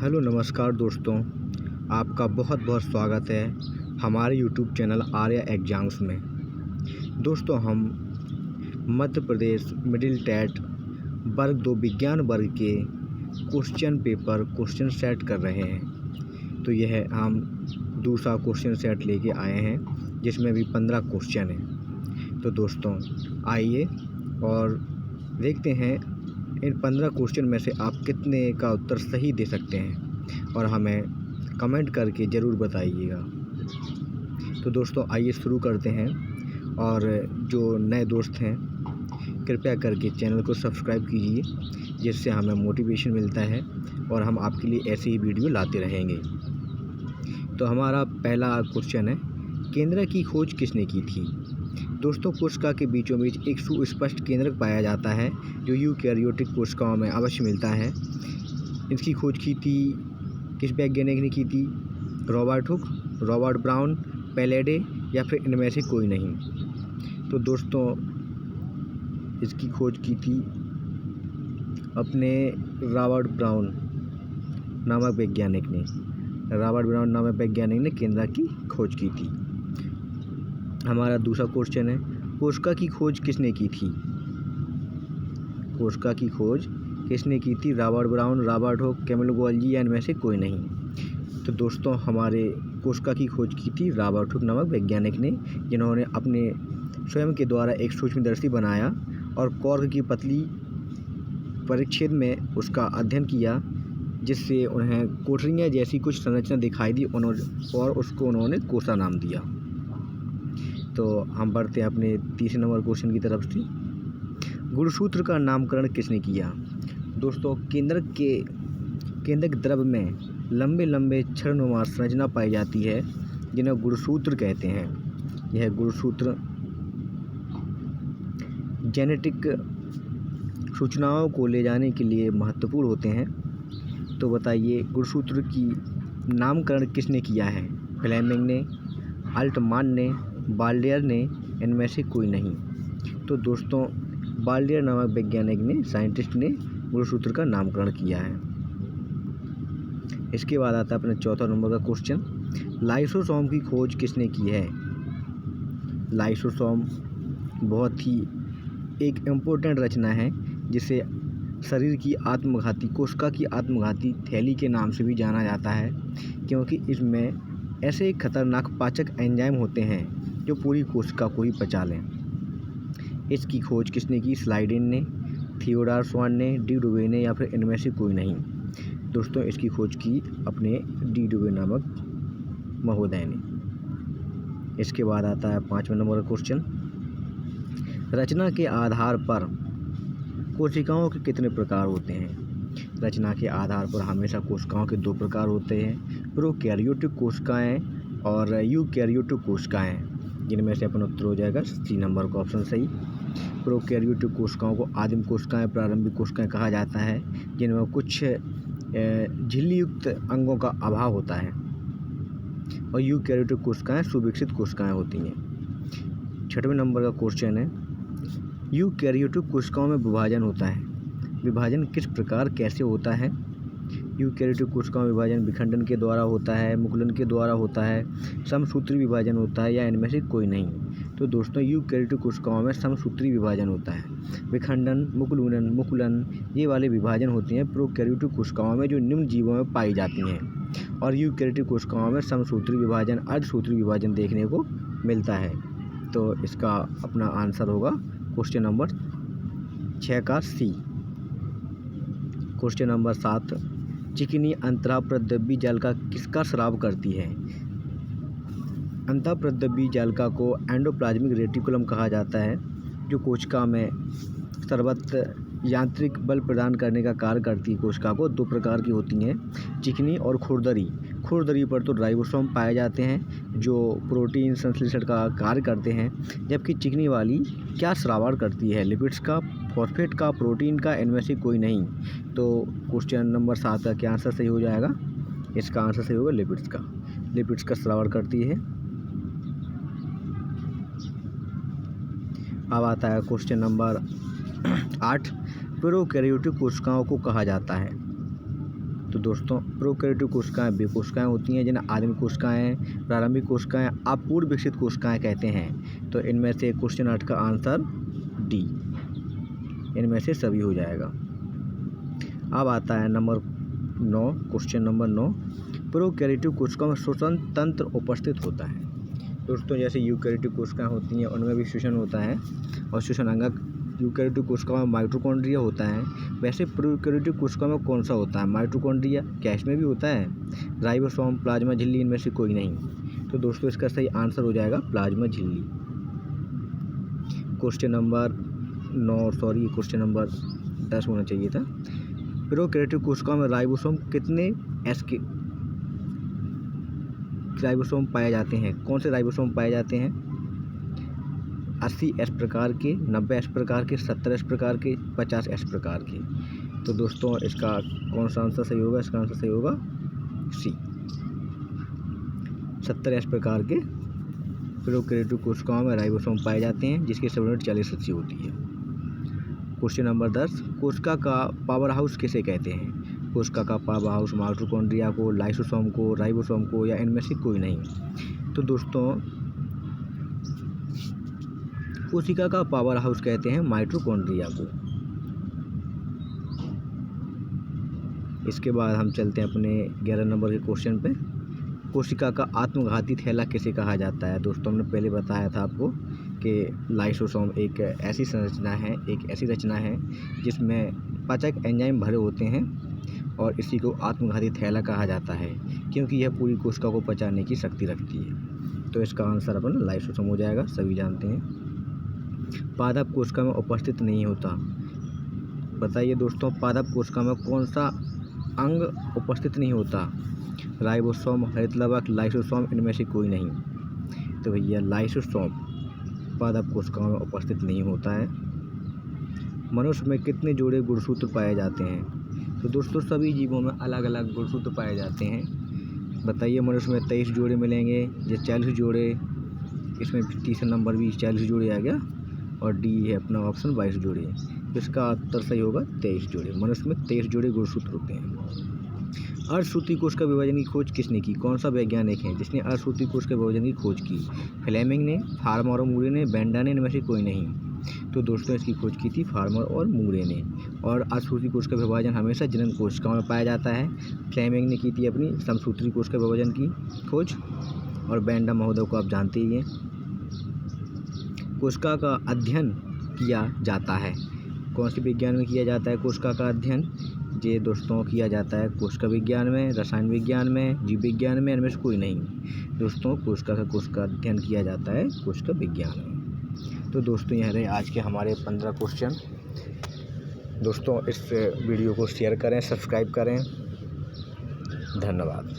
Hello नमस्कार दोस्तों, आपका बहुत बहुत स्वागत है हमारे यूट्यूब चैनल आर्या एग्जाम्स में। दोस्तों, हम मध्य प्रदेश मिडिल टेट वर्ग 2 विज्ञान वर्ग के क्वेश्चन सेट कर रहे हैं। तो यह हम दूसरा क्वेश्चन सेट लेके आए हैं जिसमें भी 15 क्वेश्चन हैं। तो दोस्तों आइए और देखते हैं इन 15 क्वेश्चन में से आप कितने का उत्तर सही दे सकते हैं और हमें कमेंट करके ज़रूर बताइएगा। तो दोस्तों आइए शुरू करते हैं। और जो नए दोस्त हैं कृपया करके चैनल को सब्सक्राइब कीजिए, जिससे हमें मोटिवेशन मिलता है और हम आपके लिए ऐसे ही वीडियो लाते रहेंगे। तो हमारा पहला क्वेश्चन है, केंद्र की खोज किसने की थी? दोस्तों, कोशिका के बीचों बीच एक सुस्पष्ट केंद्रक पाया जाता है जो यूकैरियोटिक कोशिकाओं में अवश्य मिलता है। इसकी खोज की थी किस वैज्ञानिक ने की थी? रॉबर्ट हुक, रॉबर्ट ब्राउन, पैलेडे या फिर इनमें से कोई नहीं। तो दोस्तों इसकी खोज की थी अपने रॉबर्ट ब्राउन नामक वैज्ञानिक ने। रॉबर्ट ब्राउन नामक वैज्ञानिक ने केंद्र की खोज की थी। हमारा दूसरा क्वेश्चन है, कोशिका की खोज किसने की थी? कोशिका की खोज किसने की थी? Robert brown, Robert Hooke, camel Golgi या इनमें से कोई नहीं। तो दोस्तों हमारे कोशिका की खोज की थी रॉबर्ट हुक नामक वैज्ञानिक ने, जिन्होंने अपने स्वयं के द्वारा एक सूक्ष्मदर्शी बनाया और कॉर्क की पतली परिच्छेद में उसका अध्ययन किया, जिससे उन्हें कोठरियाँ जैसी कुछ संरचना दिखाई दी और उसको उन्होंने कोसा नाम दिया। तो हम बढ़ते हैं अपने तीसरे नंबर क्वेश्चन की तरफ से। गुणसूत्र का नामकरण किसने किया? दोस्तों केंद्रक द्रव में लंबे लंबे क्षरनुमा संरचना पाई जाती है जिन्हें गुणसूत्र कहते हैं। यह गुणसूत्र जेनेटिक सूचनाओं को ले जाने के लिए महत्वपूर्ण होते हैं। तो बताइए गुणसूत्र की नामकरण किसने किया है? फ्लेमिंग ने, अल्टमान ने, बाल्डियर ने, इनमें से कोई नहीं। तो दोस्तों बाल्डियर नामक वैज्ञानिक ने, साइंटिस्ट ने गुणसूत्र का नामकरण किया है। इसके बाद आता है अपने चौथा नंबर का क्वेश्चन, लाइसोसोम की खोज किसने की है? लाइसोसोम बहुत ही एक इम्पोर्टेंट रचना है जिसे शरीर की आत्मघाती कोशिका की आत्मघाती थैली के नाम से भी जाना जाता है, क्योंकि इसमें ऐसे खतरनाक पाचक एंजाइम होते हैं जो पूरी कोशिका को ही पचा लें। इसकी खोज किसने की? स्लाइडिन ने, थियोडोर स्वान ने, डी डुवे ने या फिर इनमें से कोई नहीं। दोस्तों इसकी खोज की अपने डी डुवे नामक महोदय ने। इसके बाद आता है 5वें नंबर का क्वेश्चन, रचना के आधार पर कोशिकाओं के कितने प्रकार होते हैं? रचना के आधार पर हमेशा कोशिकाओं के 2 प्रकार होते हैं, प्रोकैरियोटिक कोशिकाएं और यूकैरियोटिक कोशिकाएं, जिनमें से अपना उत्तर हो जाएगा सी नंबर का ऑप्शन सही। प्रोकैरियोटिक कोशिकाओं को आदिम कोशिकाएं, प्रारंभिक कोशिकाएं कहा जाता है, जिनमें कुछ झिल्ली युक्त अंगों का अभाव होता है, और यूकैरियोटिक कोशिकाएं सुविकसित कोशिकाएं होती हैं। 6वें नंबर का क्वेश्चन है, यूकैरियोटिक कोशिकाओं में विभाजन होता है। विभाजन किस प्रकार कैसे होता है? यूकैरियोटिक कोशिकाओं में विभाजन विखंडन के द्वारा होता है, मुकुलन के द्वारा होता है, समसूत्री विभाजन होता है या इनमें से कोई नहीं। तो दोस्तों यूकैरियोटिक कोशिकाओं में समसूत्री विभाजन होता है। विखंडन, मुकुलन ये वाले विभाजन होते हैं प्रोकैरियोटिक कोशिकाओं में, जो निम्न जीवों में पाई जाती हैं, और यूकैरियोटिक कोशिकाओं में समसूत्री विभाजन, अर्धसूत्री विभाजन देखने को मिलता है। तो इसका अपना आंसर होगा क्वेश्चन नंबर 6 का सी। क्वेश्चन नंबर 7, चिकनी अंतःप्रद्रव्य जालिका किसका स्राव करती है? अंतःप्रद्रव्य जालिका को एंडोप्लाज्मिक रेटिकुलम कहा जाता है, जो कोशिका में सर्वत्र यांत्रिक बल प्रदान करने का कार्य करती है। कोशिका को 2 प्रकार की होती हैं, चिकनी और खुरदरी। खुरदरी पर तो राइबोसोम पाए जाते हैं जो प्रोटीन संश्लेषण का कार्य करते हैं, जबकि चिकनी वाली क्या स्रावण करती है? लिपिड्स का, फॉस्फेट का, प्रोटीन का, इनमें से कोई नहीं। तो क्वेश्चन नंबर 7 का क्या आंसर सही हो जाएगा? इसका आंसर सही होगा लिपिड्स का। लिपिड्स का स्रावण करती है। अब आता है क्वेश्चन नंबर 8, प्रोकैरियोटिक कोशिकाओं को कहा जाता है। तो दोस्तों प्रोकैरियोटिक कोशिकाएं वे कोशिकाएं होती हैं जिन्हें आदिम कोशिकाएं, प्रारंभिक कोशिकाएं, अपूर्ण विकसित कोशिकाएं कहते हैं। तो इनमें से क्वेश्चन 8 का आंसर डी, इनमें से सभी हो जाएगा। अब आता है नंबर 9, क्वेश्चन नंबर 9, प्रोकैरियोटिक कोशिकाओं में श्वसन तंत्र उपस्थित होता है। दोस्तों जैसे यूकैरियोटिक कोशिकाएं होती हैं उनमें भी श्वसन होता है और श्वसन अंगक यूकैरियोटिक कोशिकाओं में माइटोकॉन्ड्रिया होता है, वैसे प्रोकैरियोटिक कोशिकाओं में कौन सा होता है? माइटोकॉन्ड्रिया। क्या इसमें भी होता है? राइबोसोम, प्लाज्मा झिल्ली, इनमें से कोई नहीं। तो दोस्तों इसका सही आंसर हो जाएगा प्लाज्मा झिल्ली। क्वेश्चन नंबर 10 होना चाहिए था। प्रोकैरियोटिक कोशिकाओं में राइबोसोम कितने राइबोसोम पाए जाते हैं? कौन से राइबोसोम पाए जाते हैं? 80 एस प्रकार के, 90 एस प्रकार के, 70 एस प्रकार के, 50 एस प्रकार के। तो दोस्तों इसका कौन सा आंसर सही होगा? इसका आंसर सही होगा सी, 70 एस प्रकार के प्रोकैरियोटिक कोशिकाओं में राइबोसोम पाए जाते हैं जिसकी सबयूनिट 40 होती है। क्वेश्चन नंबर 10, कोशिका का पावर हाउस किसे कहते हैं? कोशिका का पावर हाउस माइटोकॉन्ड्रिया को, लाइसोसोम को, राइबोसोम को, या इनमें से कोई नहीं। तो दोस्तों कोशिका का पावर हाउस कहते हैं माइटोकॉन्ड्रिया को। इसके बाद हम चलते हैं अपने 11 नंबर के क्वेश्चन पे। कोशिका का आत्मघाती थैला किसे कहा जाता है? दोस्तों हमने पहले बताया था आपको कि लाइसोसोम एक ऐसी रचना है जिसमें पाचक एंजाइम भरे होते हैं और इसी को आत्मघाती थैला कहा जाता है क्योंकि यह पूरी कोशिका को पचाने की शक्ति रखती है। तो इसका आंसर अपन लाइसोसोम हो जाएगा, सभी जानते हैं। पादप कोशिका में उपस्थित नहीं होता। बताइए दोस्तों पादप कोशिका में कौन सा अंग उपस्थित नहीं होता? राइबोसोम, हरित लवक, लाइसोसोम, इनमें से कोई नहीं। तो भैया लाइसोसोम पादप कोशिकाओं में उपस्थित नहीं होता है। मनुष्य में कितने जोड़े गुणसूत्र पाए जाते हैं? तो दोस्तों सभी जीवों में अलग अलग गुणसूत्र पाए जाते हैं। बताइए मनुष्य में 23 जोड़े मिलेंगे, ये 40 जोड़े, इसमें तीसरा नंबर भी 40 जोड़े आ गया और डी है अपना ऑप्शन 22 जोड़े। इसका उत्तर सही होगा 23 जोड़े। मनुष्य में 23 जोड़े गुणसूत्र होते हैं। अर्धसूत्री कोश का विभाजन की खोज किसने की? कौन सा वैज्ञानिक है जिसने अर्धसूत्री कोश के विभाजन की खोज की? फ्लेमिंग ने, फार्मर और मूरे ने, बेंडा ने, इनमें से कोई नहीं। तो दोस्तों इसकी खोज की थी फार्मर और मूरे ने। और अर्धसूत्री कोश का विभाजन हमेशा जनन कोशिकाओं में पाया जाता है। फ्लेमिंग ने की थी अपनी समसूत्री कोश के विभाजन की खोज और बेंडा महोदय को आप जानते ही हैं। कोशिका का अध्ययन किया जाता है, कौन से विज्ञान में किया जाता है कोशिका का अध्ययन? ये दोस्तों किया जाता है कोशिका विज्ञान में, रसायन विज्ञान में, जीव विज्ञान में, इनमें से कोई नहीं। दोस्तों कोशिका अध्ययन किया जाता है कोशिका विज्ञान में। तो दोस्तों यह रहे आज के हमारे 15 क्वेश्चन। दोस्तों इस वीडियो को शेयर करें, सब्सक्राइब करें। धन्यवाद।